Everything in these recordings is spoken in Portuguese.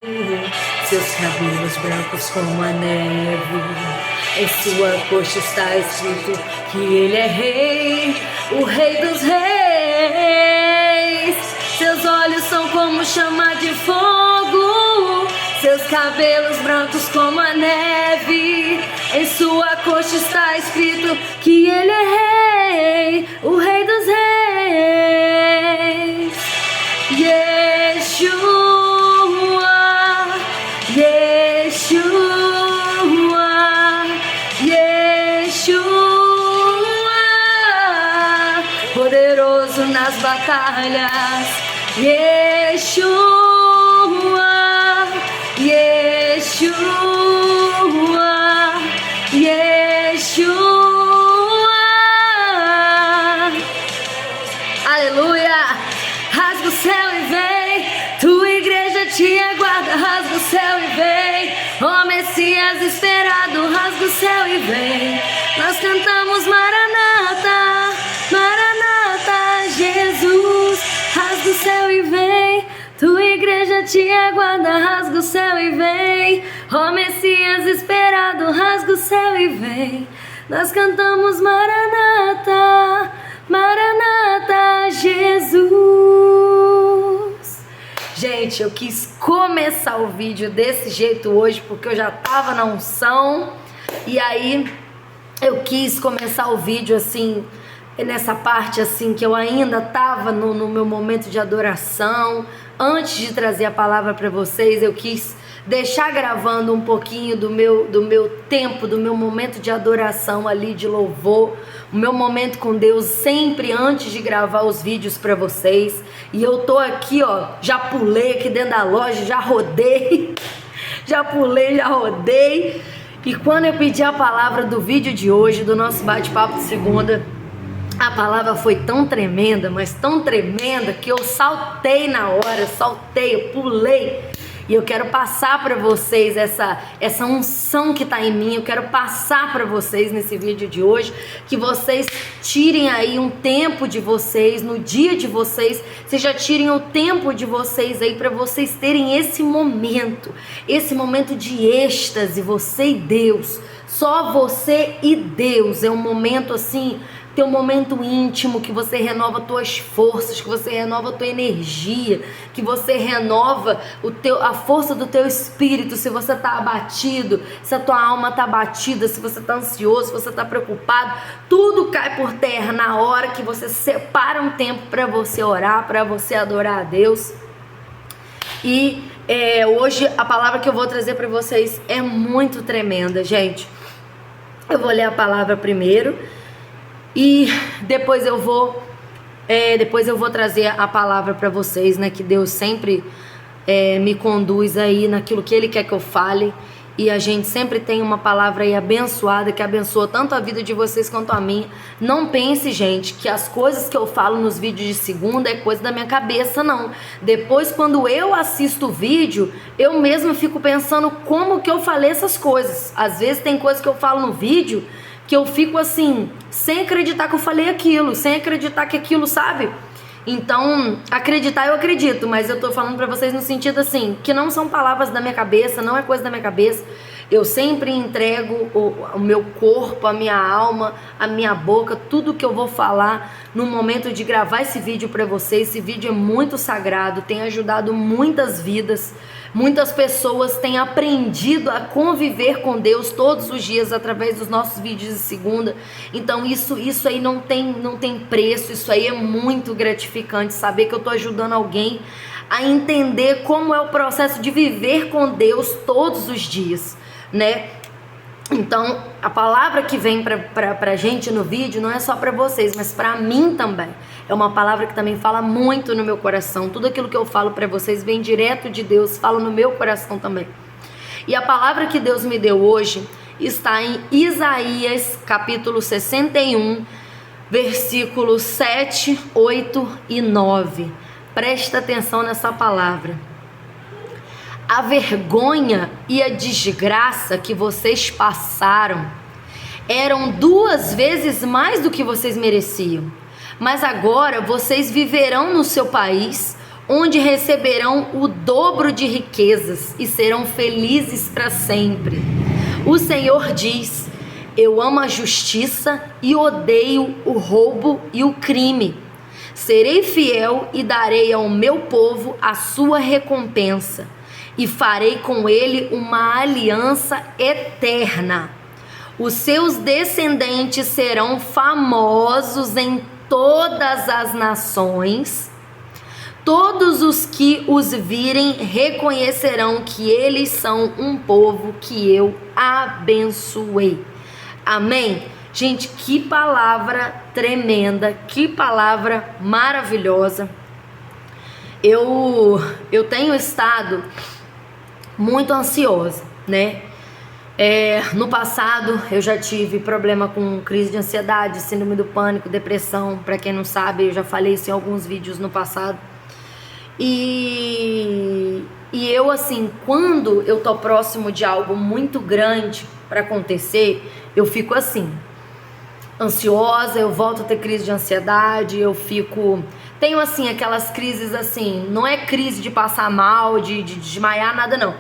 Seus cabelos brancos como a neve, em sua coxa está escrito que ele é rei, o rei dos reis. Seus olhos são como chama de fogo, seus cabelos brancos como a neve, em sua coxa está escrito que ele é rei, o rei dos reis. Yeshua, Yeshua, Yeshua, poderoso nas batalhas. Yeshua, Yeshua, Yeshua. Aleluia! Rasga o céu e vem, tua igreja te aguarda. Rasga o céu e vem, ó Messias esperado. Rasga o céu e vem, nós cantamos Maranata, Maranata, Jesus. Rasga o céu e vem, tua igreja te aguarda. Rasga o céu e vem, ó Messias esperado. Rasga o céu e vem, nós cantamos Maranata, Maranata, Jesus. Gente, eu quis começar o vídeo desse jeito hoje porque eu já tava na unção. E aí eu quis começar o vídeo assim, nessa parte assim que eu ainda tava no meu momento de adoração. Antes de trazer a palavra para vocês, eu quis deixar gravando um pouquinho do meu tempo, do meu momento de adoração ali, de louvor, o meu momento com Deus, sempre antes de gravar os vídeos para vocês. E eu tô aqui, ó, já pulei aqui dentro da loja, já rodei, já pulei, já rodei. E quando eu pedi a palavra do vídeo de hoje, do nosso bate-papo de segunda, a palavra foi tão tremenda, mas tão tremenda, que eu saltei na hora, eu pulei. E eu quero passar para vocês essa unção que está em mim. Eu quero passar para vocês nesse vídeo de hoje, que vocês tirem aí um tempo de vocês, no dia de vocês, vocês já tirem o tempo de vocês aí para vocês terem esse momento de êxtase, você e Deus, só você e Deus. É um momento assim, ter um momento íntimo, que você renova tuas forças, que você renova a tua energia, que você renova a força do teu espírito. Se você está abatido, se a tua alma está abatida, se você está ansioso, se você está preocupado, tudo cai por terra na hora que você separa um tempo para você orar, para você adorar a Deus. E hoje a palavra que eu vou trazer para vocês é muito tremenda, gente. Eu vou ler a palavra primeiro e depois eu vou trazer a palavra para vocês, né? Que Deus sempre me conduz aí naquilo que Ele quer que eu fale. E a gente sempre tem uma palavra aí abençoada, que abençoa tanto a vida de vocês quanto a minha. Não pense, gente, que as coisas que eu falo nos vídeos de segunda é coisa da minha cabeça, não. Depois, quando eu assisto o vídeo, eu mesma fico pensando como que eu falei essas coisas. Às vezes tem coisas que eu falo no vídeo que eu fico assim, sem acreditar que eu falei aquilo, sem acreditar que aquilo, sabe? Então, acreditar eu acredito, mas eu tô falando pra vocês no sentido assim, que não são palavras da minha cabeça, não é coisa da minha cabeça. Eu sempre entrego o meu corpo, a minha alma, a minha boca, tudo que eu vou falar no momento de gravar esse vídeo pra vocês. Esse vídeo é muito sagrado, tem ajudado muitas vidas. Muitas pessoas têm aprendido a conviver com Deus todos os dias através dos nossos vídeos de segunda. Então isso aí não tem preço. Isso aí é muito gratificante, saber que eu estou ajudando alguém a entender como é o processo de viver com Deus todos os dias, né? Então, a palavra que vem pra gente no vídeo não é só pra vocês, mas pra mim também. É uma palavra que também fala muito no meu coração. Tudo aquilo que eu falo pra vocês vem direto de Deus, fala no meu coração também. E a palavra que Deus me deu hoje está em Isaías, capítulo 61, versículos 7, 8 e 9. Presta atenção nessa palavra. A vergonha e a desgraça que vocês passaram eram 2 vezes mais do que vocês mereciam. Mas agora vocês viverão no seu país onde receberão o dobro de riquezas e serão felizes para sempre. O Senhor diz: eu amo a justiça e odeio o roubo e o crime. Serei fiel e darei ao meu povo a sua recompensa, e farei com ele uma aliança eterna. Os seus descendentes serão famosos em todas as nações. Todos os que os virem reconhecerão que eles são um povo que eu abençoei. Amém? Gente, que palavra tremenda, que palavra maravilhosa. Eu tenho estado muito ansiosa, né? No passado eu já tive problema com crise de ansiedade, síndrome do pânico, depressão. Para quem não sabe, eu já falei isso em alguns vídeos no passado. E eu, assim, quando eu tô próximo de algo muito grande para acontecer, eu fico assim, ansiosa, eu volto a ter crise de ansiedade, tenho assim aquelas crises assim, não é crise de passar mal, de desmaiar, nada não.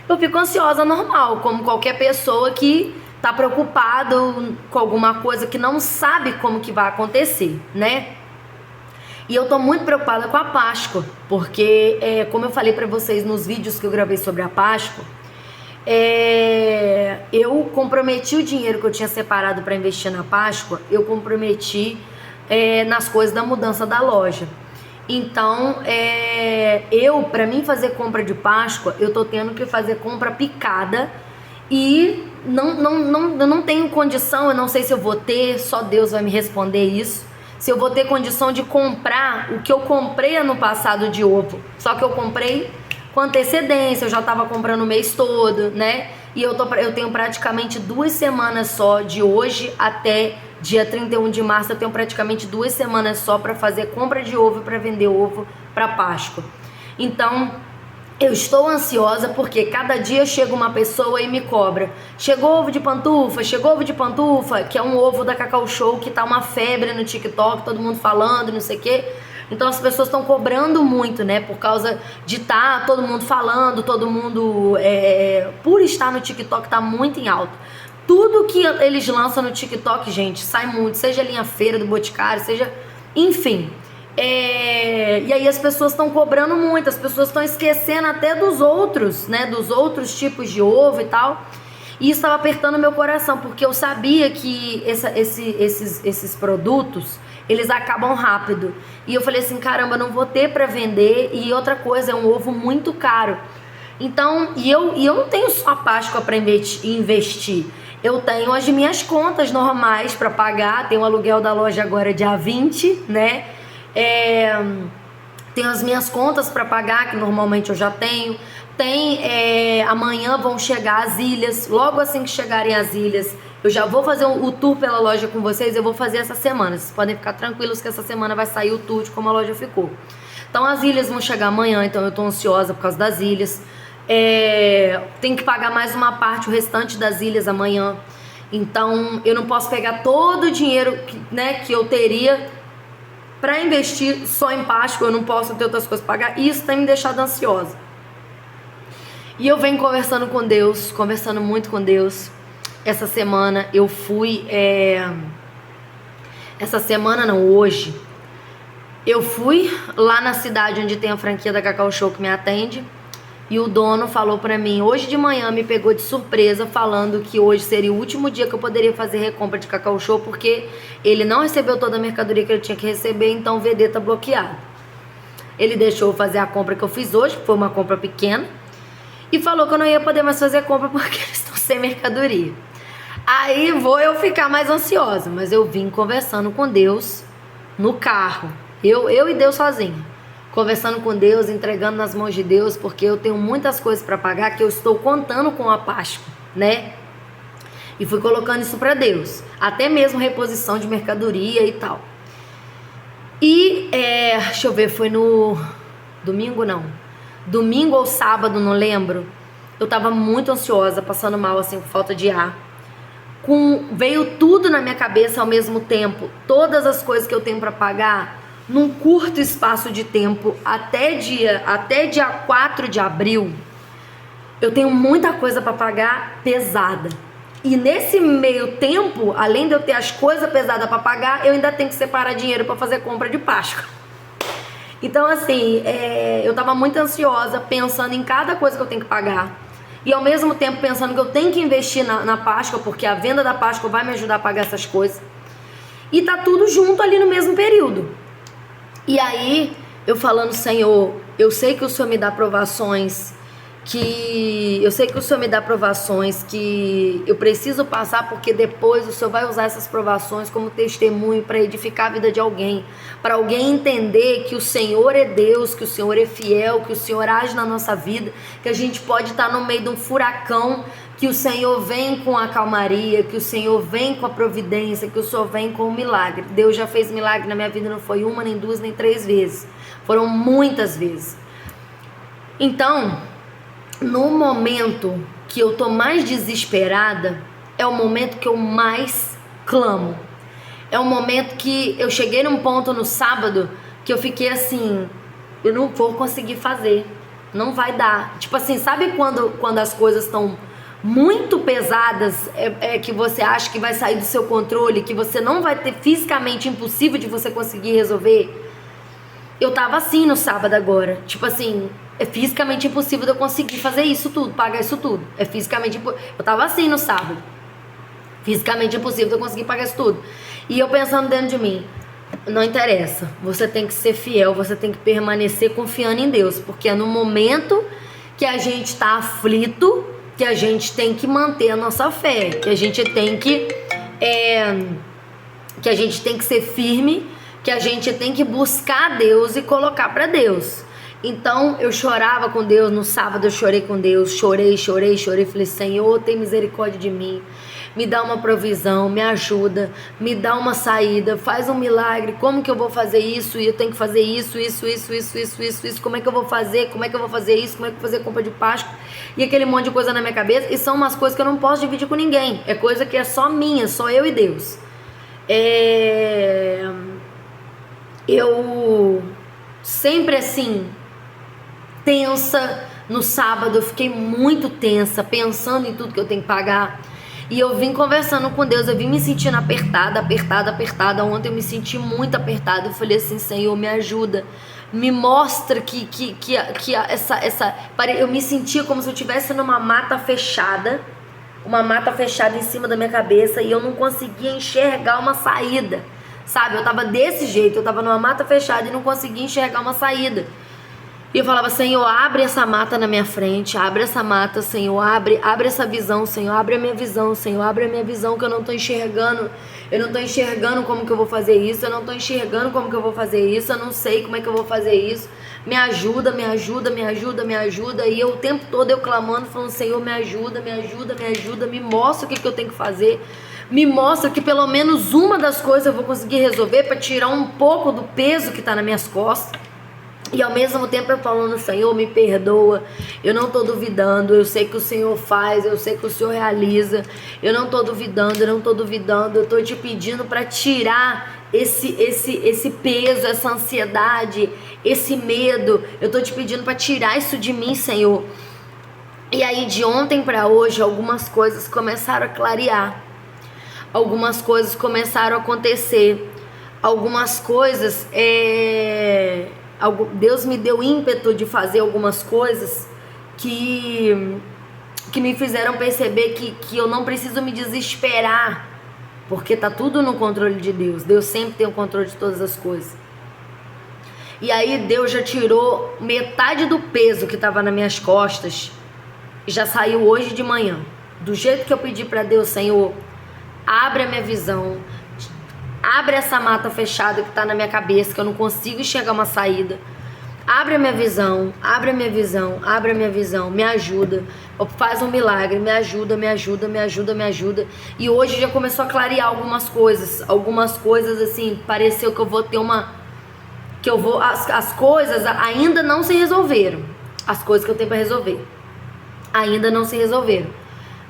Eu fico ansiosa normal, como qualquer pessoa que tá preocupado com alguma coisa que não sabe como que vai acontecer, né? E eu tô muito preocupada com a Páscoa, porque como eu falei pra vocês nos vídeos que eu gravei sobre a Páscoa, eu comprometi o dinheiro que eu tinha separado para investir na Páscoa, eu comprometi nas coisas da mudança da loja. Então, para mim fazer compra de Páscoa, eu tô tendo que fazer compra picada e eu não tenho condição, eu não sei se eu vou ter, só Deus vai me responder isso. Se eu vou ter condição de comprar o que eu comprei ano passado de ovo, só que eu comprei com antecedência, eu já tava comprando o mês todo, né? E eu tenho praticamente 2 semanas só, de hoje até dia 31 de março, eu tenho praticamente 2 semanas só para fazer compra de ovo, para vender ovo para Páscoa. Então, eu estou ansiosa porque cada dia chega uma pessoa e me cobra: chegou ovo de pantufa, que é um ovo da Cacau Show que tá uma febre no TikTok, todo mundo falando, não sei o quê. Então as pessoas estão cobrando muito, né? Por causa de estar todo mundo falando, todo mundo por estar no TikTok tá muito em alta. Tudo que eles lançam no TikTok, gente, sai muito, seja linha feira do Boticário, seja, enfim. E aí as pessoas estão cobrando muito, as pessoas estão esquecendo até dos outros, né? Dos outros tipos de ovo e tal. E isso estava apertando meu coração, porque eu sabia que esses produtos, eles acabam rápido. E eu falei assim, caramba, não vou ter para vender. E outra coisa, é um ovo muito caro. Então, eu não tenho só a Páscoa para investir. Eu tenho as minhas contas normais para pagar. Tem o aluguel da loja agora dia 20, né? Tenho as minhas contas para pagar, que normalmente eu já tenho. Amanhã vão chegar as ilhas. Logo assim que chegarem as ilhas, eu já vou fazer o tour pela loja com vocês. Eu vou fazer essa semana. Vocês podem ficar tranquilos que essa semana vai sair o tour de como a loja ficou. Então as ilhas vão chegar amanhã. Então eu tô ansiosa por causa das ilhas. Tenho que pagar mais uma parte, o restante das ilhas amanhã. Então eu não posso pegar todo o dinheiro que eu teria para investir só em Páscoa. Eu não posso ter outras coisas para pagar. E isso tem me deixado ansiosa. E eu venho conversando com Deus, conversando muito com Deus. Essa semana eu fui... Essa semana não, hoje. Eu fui lá na cidade onde tem a franquia da Cacau Show que me atende. E o dono falou pra mim, hoje de manhã me pegou de surpresa, falando que hoje seria o último dia que eu poderia fazer recompra de Cacau Show, porque ele não recebeu toda a mercadoria que ele tinha que receber, então o VD tá bloqueado. Ele deixou eu fazer a compra que eu fiz hoje, que foi uma compra pequena, e falou que eu não ia poder mais fazer compra porque eles estão sem mercadoria. Aí vou eu ficar mais ansiosa, mas eu vim conversando com Deus no carro, eu e Deus sozinha. Conversando com Deus, entregando nas mãos de Deus, porque eu tenho muitas coisas para pagar que eu estou contando com a Páscoa, né? E fui colocando isso para Deus, até mesmo reposição de mercadoria e tal. E, deixa eu ver, foi no domingo ou sábado, não lembro. Eu tava muito ansiosa, passando mal, assim, com falta de ar. Veio tudo na minha cabeça ao mesmo tempo, todas as coisas que eu tenho para pagar. num curto espaço de tempo, até dia 4 de abril, eu tenho muita coisa para pagar pesada. E nesse meio tempo, além de eu ter as coisas pesadas para pagar, eu ainda tenho que separar dinheiro para fazer compra de Páscoa. Então assim, eu tava muito ansiosa, pensando em cada coisa que eu tenho que pagar. E ao mesmo tempo pensando que eu tenho que investir na Páscoa, porque a venda da Páscoa vai me ajudar a pagar essas coisas. E tá tudo junto ali no mesmo período. E aí, eu falando, Senhor, eu sei que o Senhor me dá provações que eu preciso passar, porque depois o Senhor vai usar essas provações como testemunho para edificar a vida de alguém, para alguém entender que o Senhor é Deus, que o Senhor é fiel, que o Senhor age na nossa vida, que a gente pode estar no meio de um furacão, que o Senhor vem com a calmaria, que o Senhor vem com a providência, que o Senhor vem com o milagre. Deus já fez milagre na minha vida, não foi uma, nem duas, nem três vezes, foram muitas vezes. Então, no momento que eu tô mais desesperada, é o momento que eu mais clamo. É o momento que eu cheguei num ponto no sábado que eu fiquei assim, eu não vou conseguir fazer, não vai dar. Tipo assim, sabe quando as coisas estão muito pesadas, que você acha que vai sair do seu controle, que você não vai ter, fisicamente impossível de você conseguir resolver? Eu tava assim no sábado agora, tipo assim, é fisicamente impossível de eu conseguir fazer isso tudo, pagar isso tudo. É fisicamente impossível. Eu tava assim no sábado, fisicamente impossível de eu conseguir pagar isso tudo. E eu pensando dentro de mim, não interessa, você tem que ser fiel, você tem que permanecer confiando em Deus, porque é no momento que a gente tá aflito que a gente tem que manter a nossa fé, que a gente tem que ser firme, que a gente tem que buscar Deus e colocar para Deus. Então eu chorava com Deus, no sábado eu chorei com Deus, chorei, falei, Senhor, tem misericórdia de mim, me dá uma provisão, me ajuda, me dá uma saída, faz um milagre, como que eu vou fazer isso, e eu tenho que fazer isso, como é que eu vou fazer isso, como é que eu vou fazer compra de Páscoa, e aquele monte de coisa na minha cabeça, e são umas coisas que eu não posso dividir com ninguém, é coisa que é só minha, só eu e Deus. Eu sempre assim, tensa. No sábado eu fiquei muito tensa, pensando em tudo que eu tenho que pagar. E eu vim conversando com Deus, eu vim me sentindo apertada. Ontem eu me senti muito apertada. Eu falei assim, Senhor, me ajuda. Me mostra eu me sentia como se eu estivesse numa mata fechada. Uma mata fechada em cima da minha cabeça. E eu não conseguia enxergar uma saída. Sabe, eu tava desse jeito. Eu tava numa mata fechada e não conseguia enxergar uma saída. E eu falava, Senhor, abre essa mata na minha frente, abre essa mata, Senhor, abre essa visão, Senhor, abre a minha visão, Senhor, abre a minha visão que eu não tô enxergando, como que eu vou fazer isso, eu não sei como é que eu vou fazer isso, me ajuda, e eu o tempo todo eu clamando, falando, Senhor, me ajuda, me mostra o que eu tenho que fazer, me mostra que pelo menos uma das coisas eu vou conseguir resolver para tirar um pouco do peso que tá nas minhas costas. E ao mesmo tempo eu falando, Senhor, me perdoa, eu não estou duvidando, eu sei que o Senhor faz, eu sei que o Senhor realiza, eu não estou duvidando, eu estou te pedindo para tirar esse peso, essa ansiedade, esse medo, eu estou te pedindo para tirar isso de mim, Senhor. E aí de ontem para hoje algumas coisas começaram a clarear, algumas coisas começaram a acontecer, algumas coisas Deus me deu ímpeto de fazer algumas coisas que me fizeram perceber que eu não preciso me desesperar, porque tá tudo no controle de Deus. Deus sempre tem o controle de todas as coisas. E aí Deus já tirou metade do peso que estava nas minhas costas e já saiu hoje de manhã. Do jeito que eu pedi para Deus, Senhor, abre a minha visão, abre essa mata fechada que tá na minha cabeça, que eu não consigo enxergar uma saída. Abre a minha visão, me ajuda, faz um milagre, me ajuda. E hoje já começou a clarear algumas coisas assim, pareceu que eu vou ter as coisas ainda não se resolveram, as coisas que eu tenho para resolver ainda não se resolveram,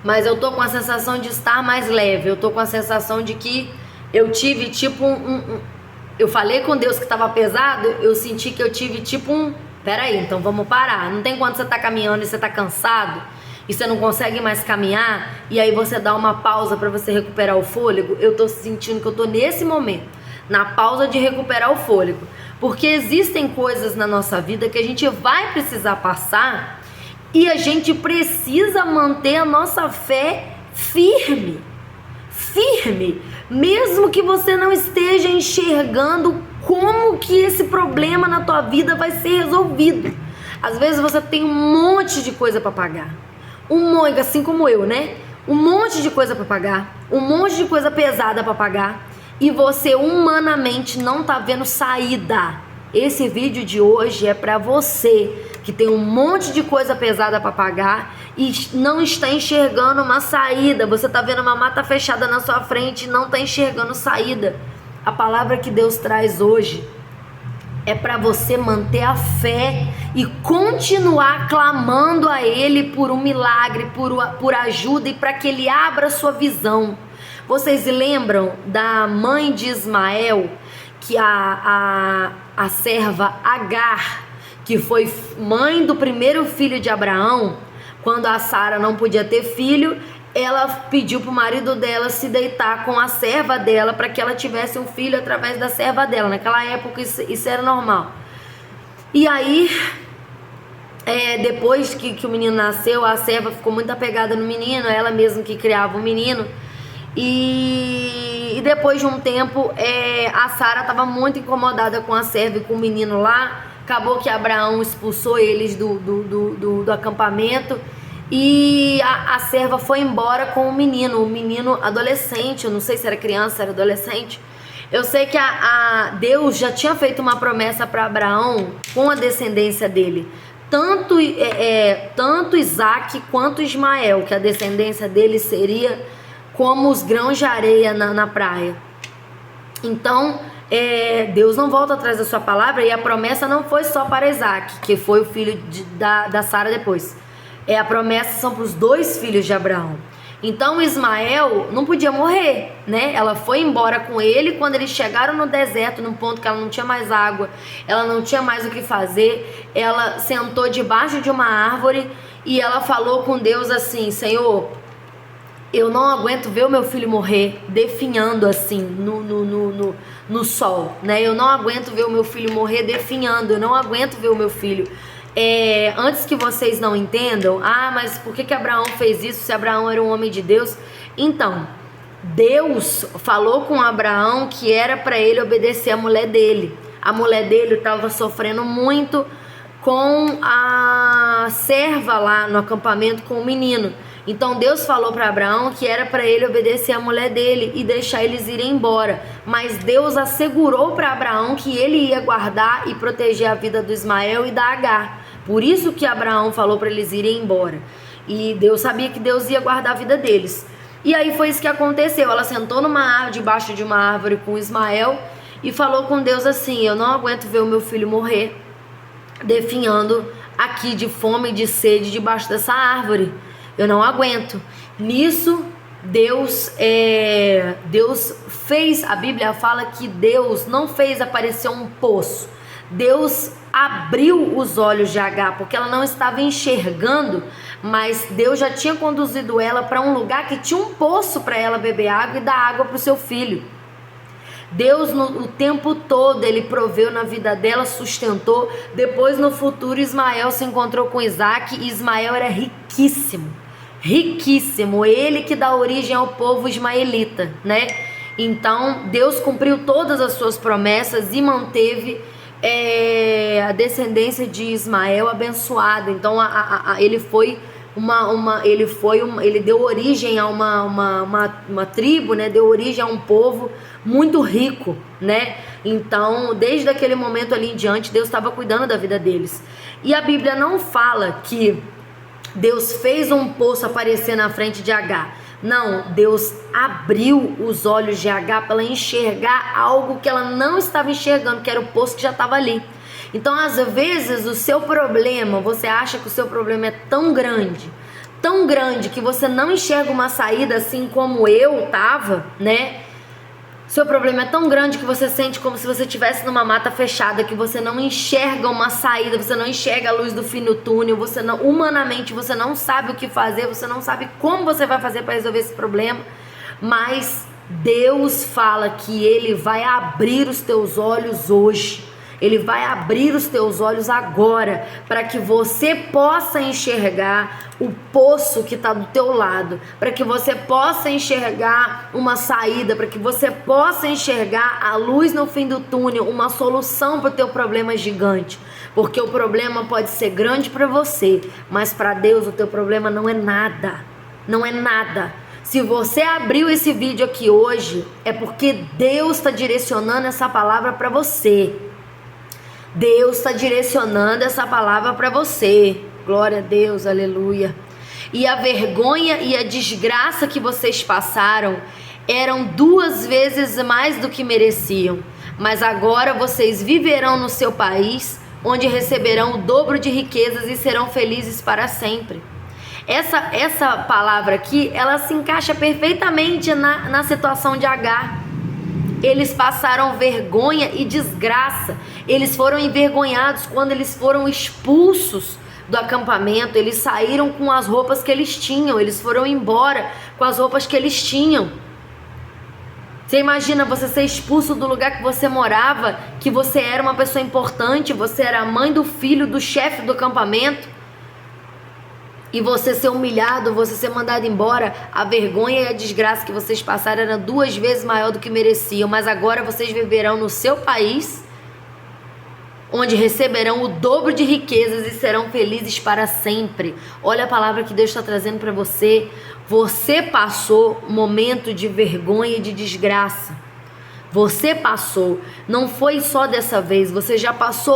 mas eu tô com a sensação de estar mais leve, eu tô com a sensação de que eu tive tipo eu falei com Deus que estava pesado, eu senti que eu tive tipo um... Peraí, então vamos parar. Não tem quando você tá caminhando e você tá cansado e você não consegue mais caminhar, e aí você dá uma pausa para você recuperar o fôlego? Eu tô sentindo que eu tô nesse momento, na pausa de recuperar o fôlego. Porque existem coisas na nossa vida que a gente vai precisar passar e a gente precisa manter a nossa fé firme. Firme. Mesmo que você não esteja enxergando como que esse problema na tua vida vai ser resolvido. Às vezes você tem um monte de coisa para pagar. Assim como eu, né? Um monte de coisa para pagar. Um monte de coisa pesada para pagar. E você humanamente não tá vendo saída. Esse vídeo de hoje é para você que tem um monte de coisa pesada para pagar e não está enxergando uma saída. Você tá vendo uma mata fechada na sua frente e não tá enxergando saída. A palavra que Deus traz hoje é para você manter a fé e continuar clamando a Ele por um milagre, por ajuda e para que Ele abra a sua visão. Vocês lembram da mãe de Ismael, que a serva Agar, que foi mãe do primeiro filho de Abraão? Quando a Sara não podia ter filho, ela pediu pro marido dela se deitar com a serva dela para que ela tivesse um filho através da serva dela. Naquela época isso era normal. E aí, depois que o menino nasceu, a serva ficou muito apegada no menino, ela mesma que criava o menino. E depois de um tempo, a Sara estava muito incomodada com a serva e com o menino lá. Acabou que Abraão expulsou eles do acampamento. E a serva foi embora com o menino adolescente. Eu não sei se era criança, era adolescente. Eu sei que Deus já tinha feito uma promessa para Abraão com a descendência dele. Tanto Isaac quanto Ismael, que a descendência dele seria como os grãos de areia na praia. Então, Deus não volta atrás da sua palavra, e a promessa não foi só para Isaac, que foi o filho da Sara depois. A promessa são para os 2 filhos de Abraão. Então Ismael não podia morrer, né? Ela foi embora com ele. Quando eles chegaram no deserto, num ponto que ela não tinha mais água, ela não tinha mais o que fazer, ela sentou debaixo de uma árvore e ela falou com Deus assim: Senhor, eu não aguento ver o meu filho morrer definhando assim no sol, né? Eu não aguento ver o meu filho morrer definhando. Eu não aguento ver o meu filho. Antes que vocês não entendam, mas por que Abraão fez isso se Abraão era um homem de Deus? Então, Deus falou com Abraão que era para ele obedecer a mulher dele. A mulher dele estava sofrendo muito com a serva lá no acampamento com o menino. Então Deus falou para Abraão que era para ele obedecer a mulher dele e deixar eles irem embora. Mas Deus assegurou para Abraão que ele ia guardar e proteger a vida do Ismael e da Agar. Por isso que Abraão falou para eles irem embora. E Deus sabia que Deus ia guardar a vida deles. E aí foi isso que aconteceu. Ela sentou debaixo de uma árvore com Ismael e falou com Deus assim: eu não aguento ver o meu filho morrer definhando aqui de fome e de sede debaixo dessa árvore. Eu não aguento. Nisso, Deus fez, a Bíblia fala que Deus não fez aparecer um poço. Deus abriu os olhos de Agar, porque ela não estava enxergando, mas Deus já tinha conduzido ela para um lugar que tinha um poço para ela beber água e dar água para o seu filho. Deus, o tempo todo, ele proveu na vida dela, sustentou. Depois, no futuro, Ismael se encontrou com Isaac, e Ismael era riquíssimo. Riquíssimo, ele que dá origem ao povo ismaelita, né? Então Deus cumpriu todas as suas promessas e manteve a descendência de Ismael abençoada. Então ele deu origem a uma tribo, né? Deu origem a um povo muito rico, né? Então desde aquele momento ali em diante Deus estava cuidando da vida deles. E a Bíblia não fala que Deus fez um poço aparecer na frente de Agar. Não, Deus abriu os olhos de Agar para ela enxergar algo que ela não estava enxergando, que era o poço que já estava ali. Então, às vezes, o seu problema, você acha que o seu problema é tão grande que você não enxerga uma saída, assim como eu estava, né? Seu problema é tão grande que você sente como se você estivesse numa mata fechada, que você não enxerga uma saída, você não enxerga a luz do fim do túnel, você não, humanamente você não sabe o que fazer, você não sabe como você vai fazer para resolver esse problema, mas Deus fala que Ele vai abrir os teus olhos hoje. Ele vai abrir os teus olhos agora, para que você possa enxergar o poço que está do teu lado, para que você possa enxergar uma saída, para que você possa enxergar a luz no fim do túnel, uma solução para o teu problema gigante. Porque o problema pode ser grande para você, mas para Deus o teu problema não é nada, não é nada. Se você abriu esse vídeo aqui hoje, é porque Deus está direcionando essa palavra para você. Deus está direcionando essa palavra para você. Glória a Deus, aleluia. E a vergonha e a desgraça que vocês passaram eram 2 vezes mais do que mereciam. Mas agora vocês viverão no seu país, onde receberão o dobro de riquezas e serão felizes para sempre. Essa palavra aqui, ela se encaixa perfeitamente na situação de Agar. Eles passaram vergonha e desgraça. Eles foram envergonhados quando eles foram expulsos do acampamento. Eles saíram com as roupas que eles tinham. Eles foram embora com as roupas que eles tinham. Você imagina você ser expulso do lugar que você morava, que você era uma pessoa importante, você era a mãe do filho do chefe do acampamento, e você ser humilhado, você ser mandado embora. A vergonha e a desgraça que vocês passaram era 2 vezes maior do que mereciam. Mas agora vocês viverão no seu país, onde receberão o dobro de riquezas e serão felizes para sempre. Olha a palavra que Deus está trazendo para você. Você passou um momento de vergonha e de desgraça. Você passou, não foi só dessa vez, você já passou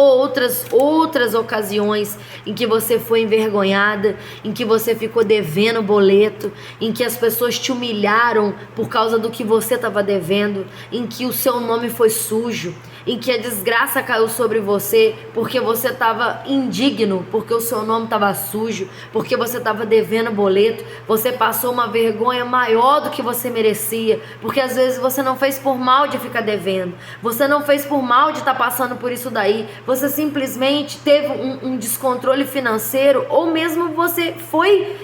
outras ocasiões em que você foi envergonhada, em que você ficou devendo boleto, em que as pessoas te humilharam por causa do que você estava devendo, em que o seu nome foi sujo, em que a desgraça caiu sobre você porque você estava indigno, porque o seu nome estava sujo, porque você estava devendo boleto. Você passou uma vergonha maior do que você merecia, porque às vezes você não fez por mal de ficar devendo, você não fez por mal de estar passando por isso daí, você simplesmente teve um descontrole financeiro, ou mesmo você foi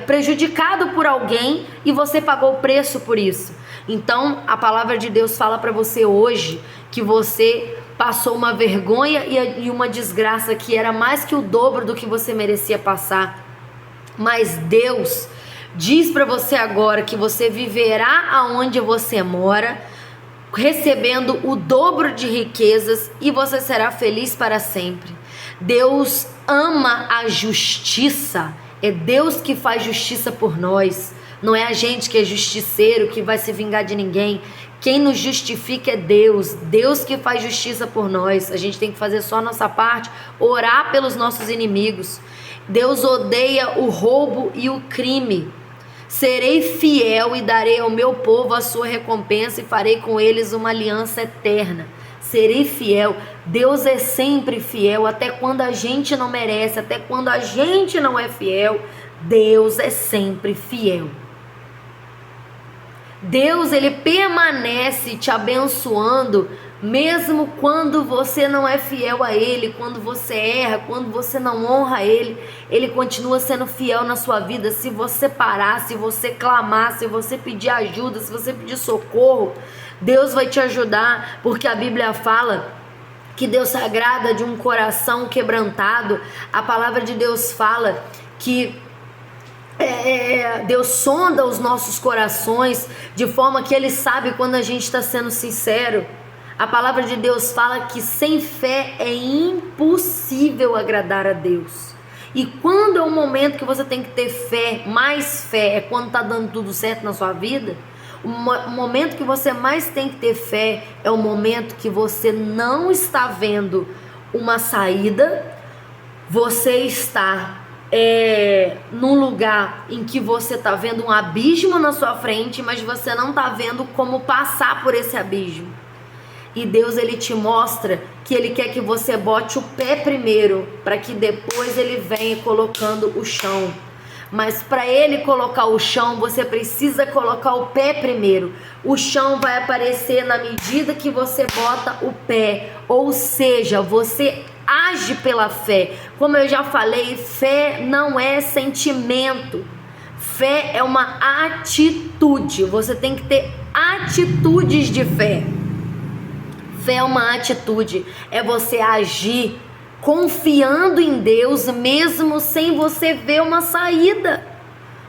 prejudicado por alguém e você pagou o preço por isso. Então a palavra de Deus fala para você hoje que você passou uma vergonha e uma desgraça que era mais que o dobro do que você merecia passar. Mas Deus diz para você agora que você viverá aonde você mora, recebendo o dobro de riquezas, e você será feliz para sempre. Deus ama a justiça. É Deus que faz justiça por nós. Não é a gente que é justiceiro, que vai se vingar de ninguém. Quem nos justifica é Deus. Deus que faz justiça por nós. A gente tem que fazer só a nossa parte, orar pelos nossos inimigos. Deus odeia o roubo e o crime. Serei fiel e darei ao meu povo a sua recompensa e farei com eles uma aliança eterna. Serei fiel. Deus é sempre fiel, até quando a gente não merece, até quando a gente não é fiel. Deus é sempre fiel. Deus, ele permanece te abençoando, mesmo quando você não é fiel a Ele, quando você erra, quando você não honra Ele. Ele continua sendo fiel na sua vida. Se você parar, se você clamar, se você pedir ajuda, se você pedir socorro, Deus vai te ajudar, porque a Bíblia fala que Deus se agrada de um coração quebrantado. A palavra de Deus fala que Deus sonda os nossos corações de forma que Ele sabe quando a gente está sendo sincero. A palavra de Deus fala que sem fé é impossível agradar a Deus. E quando é o momento que você tem que ter fé, mais fé, é quando está dando tudo certo na sua vida. O momento que você mais tem que ter fé é o momento que você não está vendo uma saída, você está num lugar em que você está vendo um abismo na sua frente, mas você não está vendo como passar por esse abismo. E Deus, ele te mostra que ele quer que você bote o pé primeiro, para que depois ele venha colocando o chão. mas para ele colocar o chão, você precisa colocar o pé primeiro. O chão vai aparecer na medida que você bota o pé, ou seja, você age pela fé. Como eu já falei, fé não é sentimento, fé é uma atitude. Você tem que ter atitudes de fé. Fé é uma atitude, é você agir confiando em Deus mesmo sem você ver uma saída.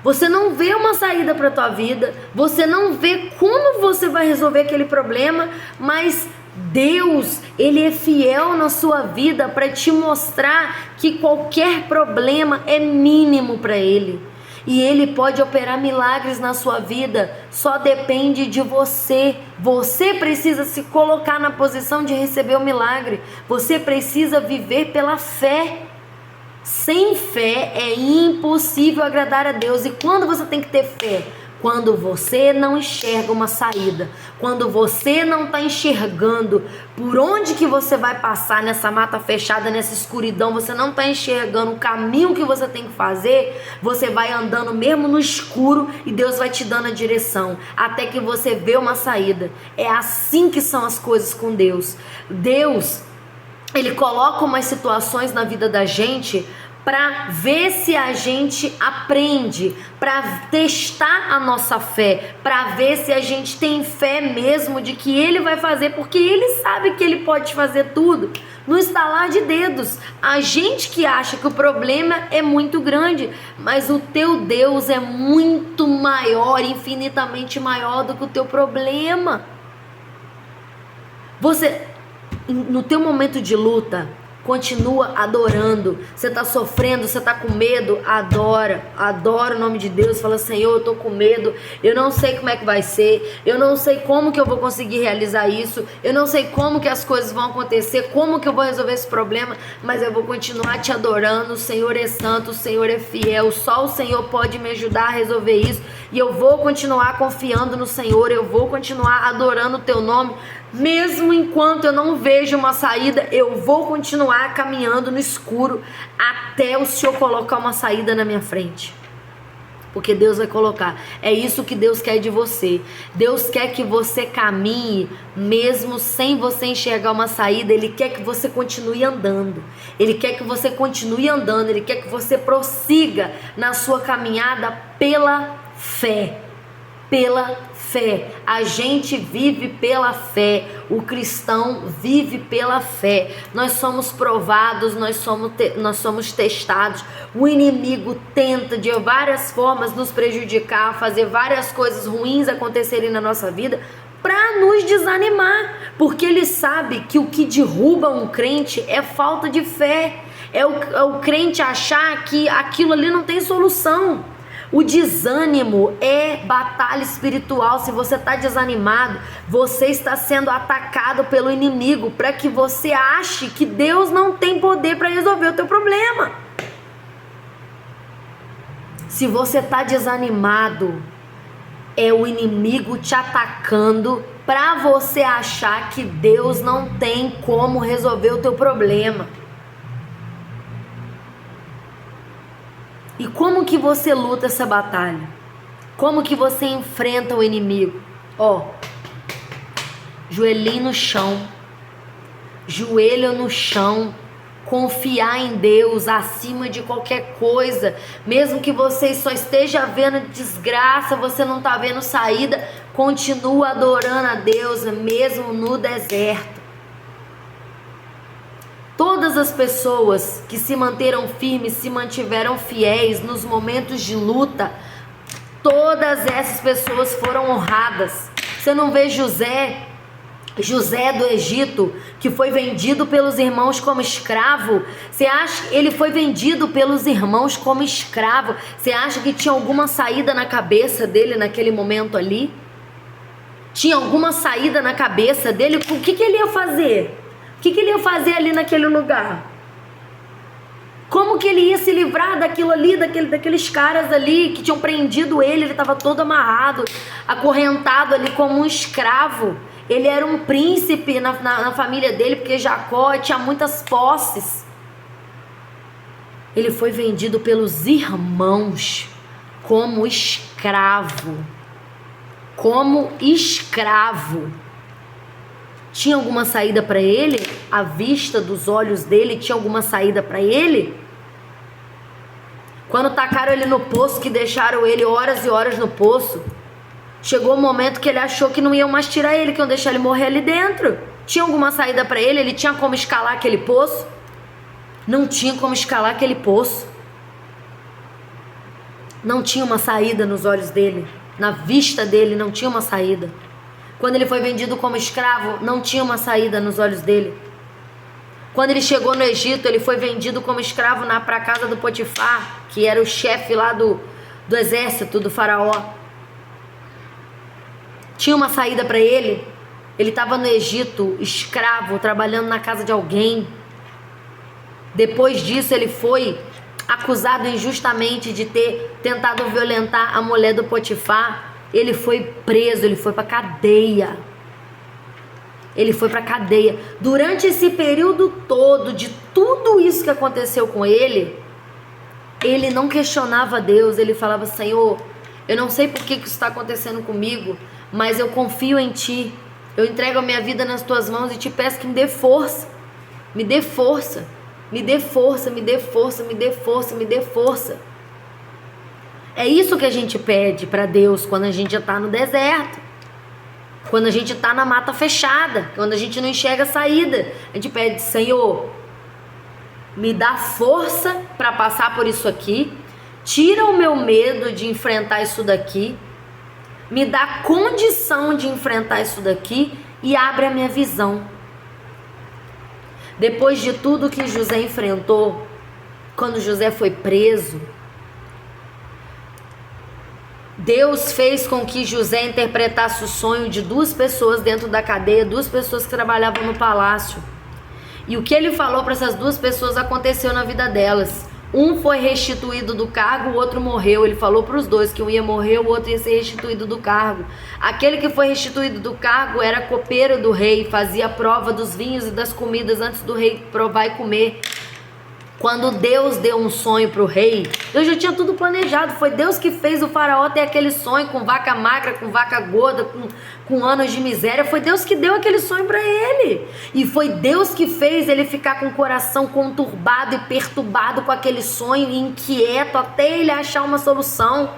Você não vê uma saída para a tua vida, você não vê como você vai resolver aquele problema, mas Deus, Ele é fiel na sua vida para te mostrar que qualquer problema é mínimo para Ele. E Ele pode operar milagres na sua vida, só depende de você. Você precisa se colocar na posição de receber o milagre. Você precisa viver pela fé. Sem fé é impossível agradar a Deus. E quando você tem que ter fé? Quando você não enxerga uma saída, quando você não está enxergando por onde que você vai passar nessa mata fechada, nessa escuridão, você não está enxergando o caminho que você tem que fazer, você vai andando mesmo no escuro e Deus vai te dando a direção, até que você vê uma saída. É assim que são as coisas com Deus. Deus, Ele coloca umas situações na vida da gente para ver se a gente aprende, para testar a nossa fé, para ver se a gente tem fé mesmo de que Ele vai fazer, porque Ele sabe que Ele pode fazer tudo, no estalar de dedos. A gente que acha que o problema é muito grande, mas o teu Deus é muito maior, infinitamente maior do que o teu problema. Você, no teu momento de luta, continua adorando. Você está sofrendo, você está com medo, adora o nome de Deus. Fala: Senhor, eu estou com medo, eu não sei como é que vai ser, eu não sei como que eu vou conseguir realizar isso, eu não sei como que as coisas vão acontecer, como que eu vou resolver esse problema, mas eu vou continuar te adorando. O Senhor é santo, o Senhor é fiel, só o Senhor pode me ajudar a resolver isso, e eu vou continuar confiando no Senhor, eu vou continuar adorando o teu nome. Mesmo enquanto eu não vejo uma saída, eu vou continuar caminhando no escuro até o Senhor colocar uma saída na minha frente. Porque Deus vai colocar. É isso que Deus quer de você. Deus quer que você caminhe mesmo sem você enxergar uma saída. Ele quer que você continue andando. Ele quer que você continue andando. Ele quer que você prossiga na sua caminhada pela fé. Pela fé. A gente vive pela fé. O cristão vive pela fé. Nós somos provados, nós somos testados. O inimigo tenta de várias formas nos prejudicar, fazer várias coisas ruins acontecerem na nossa vida para nos desanimar, porque ele sabe que o que derruba um crente é falta de fé. É o crente achar que aquilo ali não tem solução. O desânimo é batalha espiritual. Se você está desanimado, você está sendo atacado pelo inimigo para que você ache que Deus não tem poder para resolver o teu problema. Se você está desanimado, é o inimigo te atacando para você achar que Deus não tem como resolver o teu problema. E como que você luta essa batalha? Como que você enfrenta o inimigo? Joelhinho no chão, joelho no chão, confiar em Deus acima de qualquer coisa. Mesmo que você só esteja vendo desgraça, você não está vendo saída, continua adorando a Deus mesmo no deserto. Todas as pessoas que se manteram firmes, se mantiveram fiéis nos momentos de luta, todas essas pessoas foram honradas. Você não vê José do Egito, que foi vendido pelos irmãos como escravo? Você acha que ele foi vendido pelos irmãos como escravo? Você acha que tinha alguma saída na cabeça dele naquele momento ali? Tinha alguma saída na cabeça dele? O que ele ia fazer? O que ele ia fazer ali naquele lugar? Como que ele ia se livrar daquilo ali, daqueles caras ali que tinham prendido ele? Ele estava todo amarrado, acorrentado ali como um escravo. Ele era um príncipe na família dele, porque Jacó tinha muitas posses. Ele foi vendido pelos irmãos. como escravo. Como escravo. Tinha alguma saída para ele? A vista dos olhos dele tinha alguma saída para ele? Quando tacaram ele no poço, que deixaram ele horas e horas no poço, chegou o momento que ele achou que não iam mais tirar ele, que iam deixar ele morrer ali dentro. Tinha alguma saída para ele? Ele tinha como escalar aquele poço? Não tinha como escalar aquele poço. Não tinha uma saída nos olhos dele. Na vista dele não tinha uma saída. Quando ele foi vendido como escravo, não tinha uma saída nos olhos dele. Quando ele chegou no Egito, ele foi vendido como escravo para a casa do Potifar, que era o chefe lá do exército do faraó. Tinha uma saída para ele. Ele estava no Egito, escravo, trabalhando na casa de alguém. Depois disso, ele foi acusado injustamente de ter tentado violentar a mulher do Potifar. Ele foi preso, ele foi para cadeia. Ele foi para cadeia. Durante esse período todo, de tudo isso que aconteceu com ele, ele não questionava Deus. Ele falava: Senhor, eu não sei por que isso está acontecendo comigo, mas eu confio em Ti. Eu entrego a minha vida nas Tuas mãos e te peço que me dê força. Me dê força. Me dê força, me dê força, me dê força, me dê força. É isso que a gente pede para Deus quando a gente já está no deserto. Quando a gente está na mata fechada. Quando a gente não enxerga a saída. A gente pede: Senhor, me dá força para passar por isso aqui. Tira o meu medo de enfrentar isso daqui. Me dá condição de enfrentar isso daqui. E abre a minha visão. Depois de tudo que José enfrentou, quando José foi preso, Deus fez com que José interpretasse o sonho de duas pessoas dentro da cadeia, duas pessoas que trabalhavam no palácio. E o que ele falou para essas duas pessoas aconteceu na vida delas. Um foi restituído do cargo, o outro morreu. Ele falou para os dois que um ia morrer, o outro ia ser restituído do cargo. Aquele que foi restituído do cargo era copeiro do rei, fazia prova dos vinhos e das comidas antes do rei provar e comer. Quando Deus deu um sonho para o rei, Deus já tinha tudo planejado. Foi Deus que fez o faraó ter aquele sonho com vaca magra, com vaca gorda, com anos de miséria. Foi Deus que deu aquele sonho para ele. E foi Deus que fez ele ficar com o coração conturbado e perturbado com aquele sonho, inquieto, até ele achar uma solução.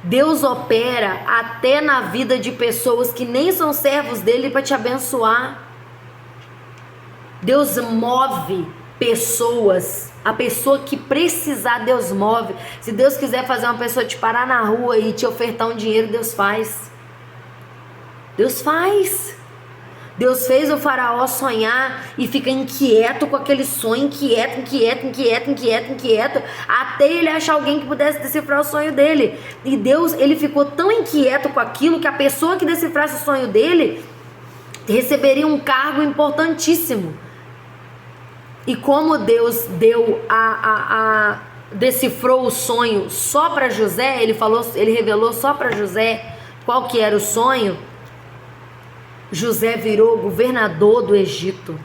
Deus opera até na vida de pessoas que nem são servos dele para te abençoar. Deus move pessoas, a pessoa que precisar, Deus move. Se Deus quiser fazer uma pessoa te parar na rua e te ofertar um dinheiro, Deus faz. Deus faz. Deus fez o faraó sonhar e fica inquieto com aquele sonho, inquieto, até ele achar alguém que pudesse decifrar o sonho dele. E Deus, ele ficou tão inquieto com aquilo que a pessoa que decifrasse o sonho dele receberia um cargo importantíssimo. E como Deus decifrou o sonho só para José, ele revelou só para José qual que era o sonho. José virou governador do Egito.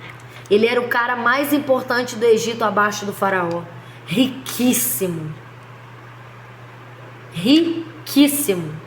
Ele era o cara mais importante do Egito abaixo do faraó. Riquíssimo. Riquíssimo.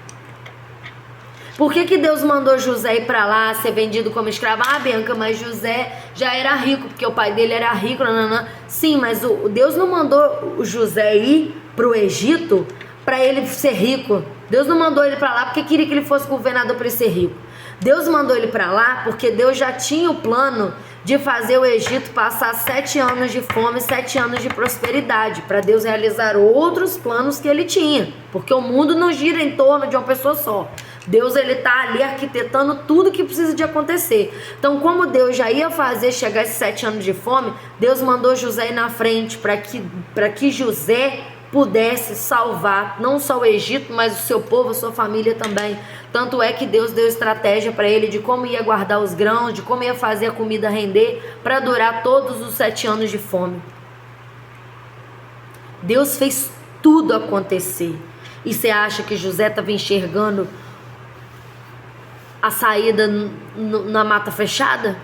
Por que Deus mandou José ir para lá, ser vendido como escravo? Ah, Bianca, mas José já era rico, porque o pai dele era rico. Não. Sim, mas Deus não mandou o José ir para o Egito para ele ser rico. Deus não mandou ele para lá porque queria que ele fosse governador para ele ser rico. Deus mandou ele para lá porque Deus já tinha o plano de fazer o Egito passar 7 anos de fome, 7 anos de prosperidade, para Deus realizar outros planos que ele tinha, porque o mundo não gira em torno de uma pessoa só. Deus, ele tá ali arquitetando tudo que precisa de acontecer. Então, como Deus já ia fazer chegar esses 7 anos de fome, Deus mandou José ir na frente para que José pudesse salvar não só o Egito, mas o seu povo, a sua família também. Tanto é que Deus deu estratégia para ele de como ia guardar os grãos, de como ia fazer a comida render para durar todos os 7 anos de fome. Deus fez tudo acontecer. E você acha que José estava enxergando a saída na mata fechada?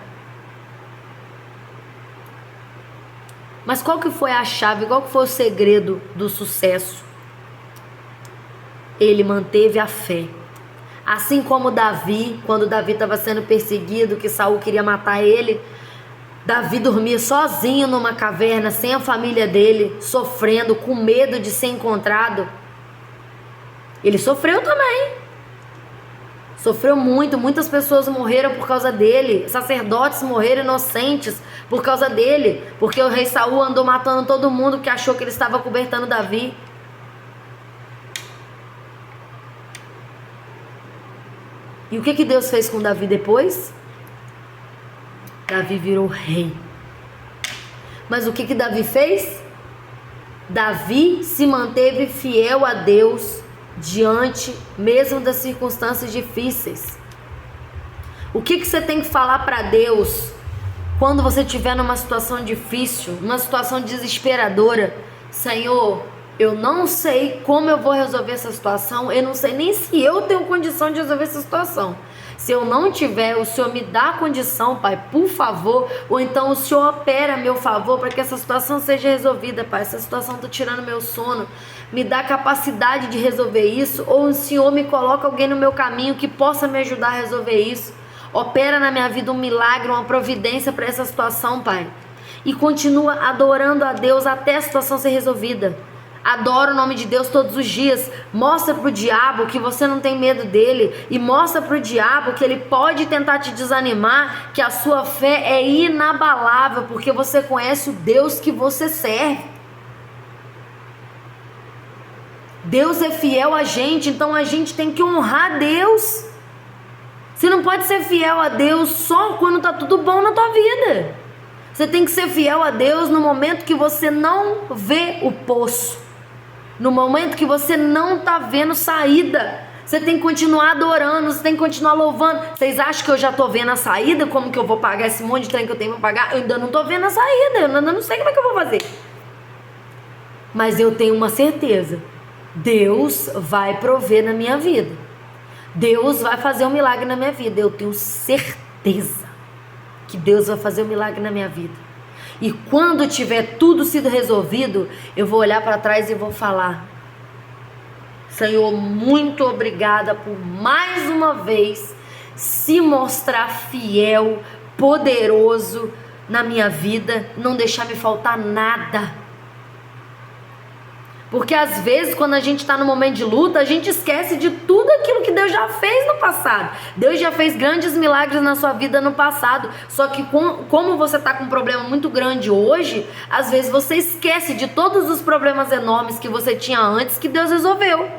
Mas qual que foi a chave, qual que foi o segredo do sucesso? ele manteve a fé. Assim como Davi, quando Davi estava sendo perseguido, que Saul queria matar ele, Davi dormia sozinho numa caverna, sem a família dele, sofrendo, com medo de ser encontrado. Ele sofreu também. Sofreu muito, muitas pessoas morreram por causa dele, sacerdotes morreram inocentes por causa dele, porque o rei Saul andou matando todo mundo que achou que ele estava cobertando Davi. E o que Deus fez com Davi depois? Davi virou rei. Mas o que Davi fez? Davi se manteve fiel a Deus diante mesmo das circunstâncias difíceis. O que você tem que falar para Deus quando você estiver numa situação difícil, numa situação desesperadora? Senhor, eu não sei como eu vou resolver essa situação, eu não sei nem se eu tenho condição de resolver essa situação. Se eu não tiver, o Senhor me dá a condição, Pai, por favor, ou então o Senhor opera a meu favor para que essa situação seja resolvida, Pai. Essa situação está tirando meu sono, me dá capacidade de resolver isso, ou o Senhor me coloca alguém no meu caminho que possa me ajudar a resolver isso. Opera na minha vida um milagre, uma providência para essa situação, Pai. E continua adorando a Deus até a situação ser resolvida. Adora o nome de Deus todos os dias. Mostra pro diabo que você não tem medo dele. E mostra pro diabo que ele pode tentar te desanimar, que a sua fé é inabalável, porque você conhece o Deus que você serve. Deus é fiel a gente, então a gente tem que honrar Deus. Você não pode ser fiel a Deus só quando tá tudo bom na tua vida. Você tem que ser fiel a Deus no momento que você não vê o poço. No momento que você não tá vendo saída. Você tem que continuar adorando, você tem que continuar louvando. Vocês acham que eu já tô vendo a saída? Como que eu vou pagar esse monte de trem que eu tenho pra pagar? Eu ainda não tô vendo a saída, eu ainda não sei como é que eu vou fazer. Mas eu tenho uma certeza. Deus vai prover na minha vida. Deus vai fazer um milagre na minha vida. Eu tenho certeza que Deus vai fazer um milagre na minha vida. E quando tiver tudo sido resolvido, eu vou olhar para trás e vou falar: Senhor, muito obrigada por mais uma vez se mostrar fiel, poderoso na minha vida, não deixar me faltar nada. Porque às vezes quando a gente está no momento de luta, a gente esquece de tudo aquilo que Deus já fez no passado. Deus já fez grandes milagres na sua vida no passado. Só que como você está com um problema muito grande hoje, às vezes você esquece de todos os problemas enormes que você tinha antes que Deus resolveu.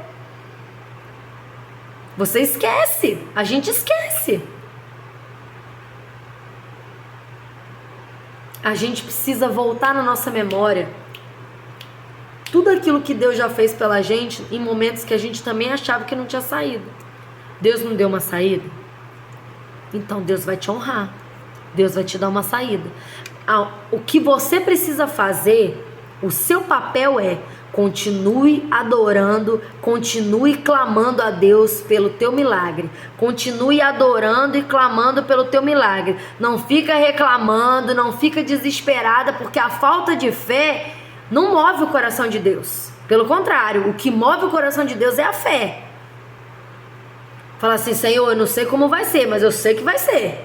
Você esquece, a gente esquece. A gente precisa voltar na nossa memória tudo aquilo que Deus já fez pela gente em momentos que a gente também achava que não tinha saída. Deus não deu uma saída? Então Deus vai te honrar. Deus vai te dar uma saída. O que você precisa fazer, o seu papel é: continue adorando, continue clamando a Deus pelo teu milagre. Continue adorando e clamando pelo teu milagre. Não fica reclamando, não fica desesperada, porque a falta de fé não move o coração de Deus. Pelo contrário, o que move o coração de Deus é a fé. Fala assim: Senhor, eu não sei como vai ser, mas eu sei que vai ser.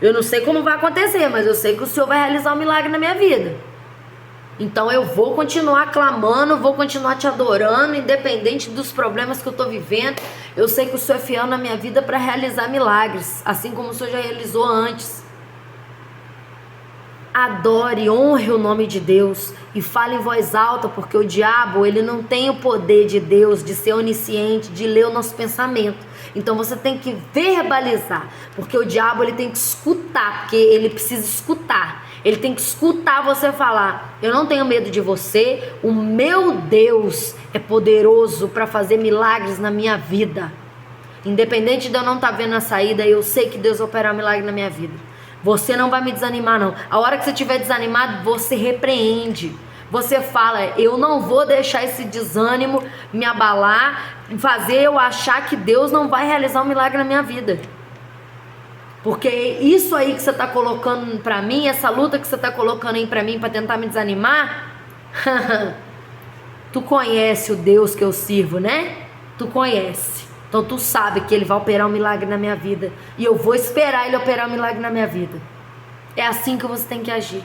Eu não sei como vai acontecer, mas eu sei que o Senhor vai realizar um milagre na minha vida. Então eu vou continuar clamando, vou continuar te adorando, independente dos problemas que eu estou vivendo. Eu sei que o Senhor é fiel na minha vida para realizar milagres, assim como o Senhor já realizou antes. Adore, honre o nome de Deus e fale em voz alta, porque o diabo, ele não tem o poder de Deus de ser onisciente, de ler o nosso pensamento. Então você tem que verbalizar, porque o diabo, ele tem que escutar, porque ele precisa escutar. Ele tem que escutar você falar: eu não tenho medo de você, o meu Deus é poderoso para fazer milagres na minha vida. Independente de eu não estar vendo a saída, eu sei que Deus vai operar um milagre na minha vida. Você não vai me desanimar, não. A hora que você estiver desanimado, você repreende. Você fala: eu não vou deixar esse desânimo me abalar, fazer eu achar que Deus não vai realizar um milagre na minha vida. Porque isso aí que você está colocando pra mim, essa luta que você está colocando aí pra mim pra tentar me desanimar, tu conhece o Deus que eu sirvo, né? tu conhece. Então tu sabe que Ele vai operar um milagre na minha vida. E eu vou esperar Ele operar um milagre na minha vida. É assim que você tem que agir.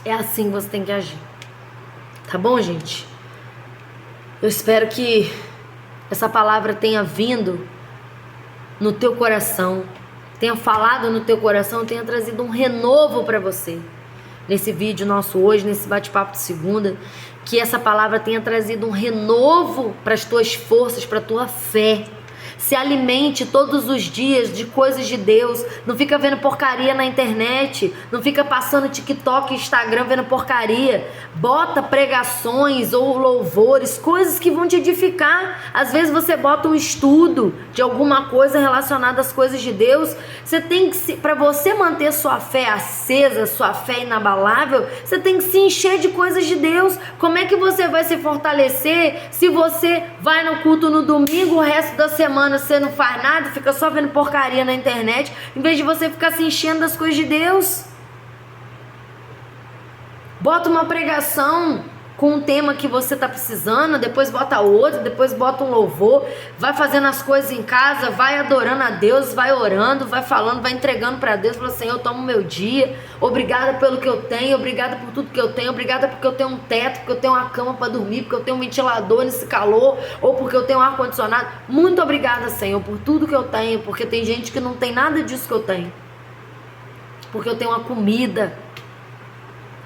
É assim que você tem que agir. Tá bom, gente? Eu espero que essa palavra tenha vindo no teu coração, tenha falado no teu coração, tenha trazido um renovo para você. Nesse vídeo nosso hoje, nesse bate-papo de segunda, que essa palavra tenha trazido um renovo para as tuas forças, para a tua fé. Se alimente todos os dias de coisas de Deus. Não fica vendo porcaria na internet. Não fica passando TikTok e Instagram vendo porcaria. Bota pregações ou louvores, coisas que vão te edificar. Às vezes você bota um estudo de alguma coisa relacionada às coisas de Deus. Você tem que, para você manter sua fé acesa, sua fé inabalável, você tem que se encher de coisas de Deus. Como é que você vai se fortalecer se você vai no culto no domingo, o resto da semana você não faz nada, fica só vendo porcaria na internet, em vez de você ficar se enchendo das coisas de Deus? Bota uma pregação com um tema que você está precisando, depois bota outro, depois bota um louvor, vai fazendo as coisas em casa, vai adorando a Deus, vai orando, vai falando, vai entregando para Deus, fala, Senhor, eu tomo meu dia, obrigada pelo que eu tenho, obrigada por tudo que eu tenho, obrigada porque eu tenho um teto, porque eu tenho uma cama para dormir, porque eu tenho um ventilador nesse calor, ou porque eu tenho um ar-condicionado. Muito obrigada, Senhor, por tudo que eu tenho, porque tem gente que não tem nada disso que eu tenho, porque eu tenho uma comida.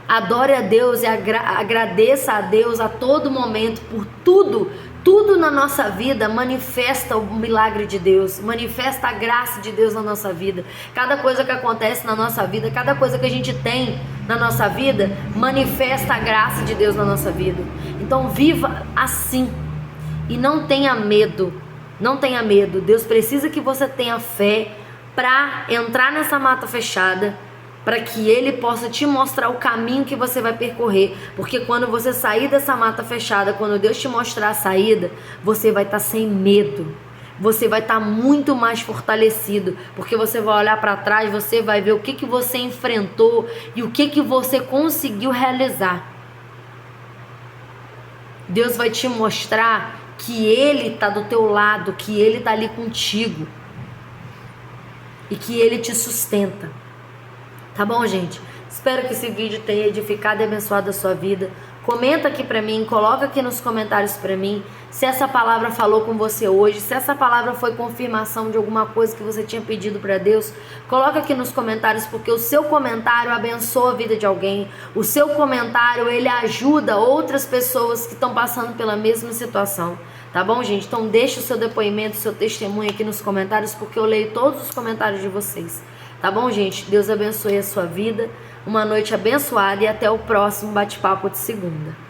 Adore a Deus e agradeça a Deus a todo momento por tudo. Tudo na nossa vida manifesta o milagre de Deus, manifesta a graça de Deus na nossa vida. Cada coisa que acontece na nossa vida, cada coisa que a gente tem na nossa vida, manifesta a graça de Deus na nossa vida. Então viva assim e não tenha medo, não tenha medo. Deus precisa que você tenha fé para entrar nessa mata fechada, para que Ele possa te mostrar o caminho que você vai percorrer. Porque quando você sair dessa mata fechada, quando Deus te mostrar a saída, você vai estar sem medo. Você vai estar muito mais fortalecido. Porque você vai olhar para trás, você vai ver o que você enfrentou e o que você conseguiu realizar. Deus vai te mostrar que Ele está do teu lado, que Ele está ali contigo. E que Ele te sustenta. Tá bom, gente? Espero que esse vídeo tenha edificado e abençoado a sua vida. Comenta aqui pra mim, coloca aqui nos comentários pra mim se essa palavra falou com você hoje, se essa palavra foi confirmação de alguma coisa que você tinha pedido pra Deus. Coloca aqui nos comentários, porque o seu comentário abençoa a vida de alguém. O seu comentário, ele ajuda outras pessoas que estão passando pela mesma situação. Tá bom, gente? Então deixa o seu depoimento, o seu testemunho aqui nos comentários, porque eu leio todos os comentários de vocês. Tá bom, gente? Deus abençoe a sua vida. Uma noite abençoada e até o próximo bate-papo de segunda.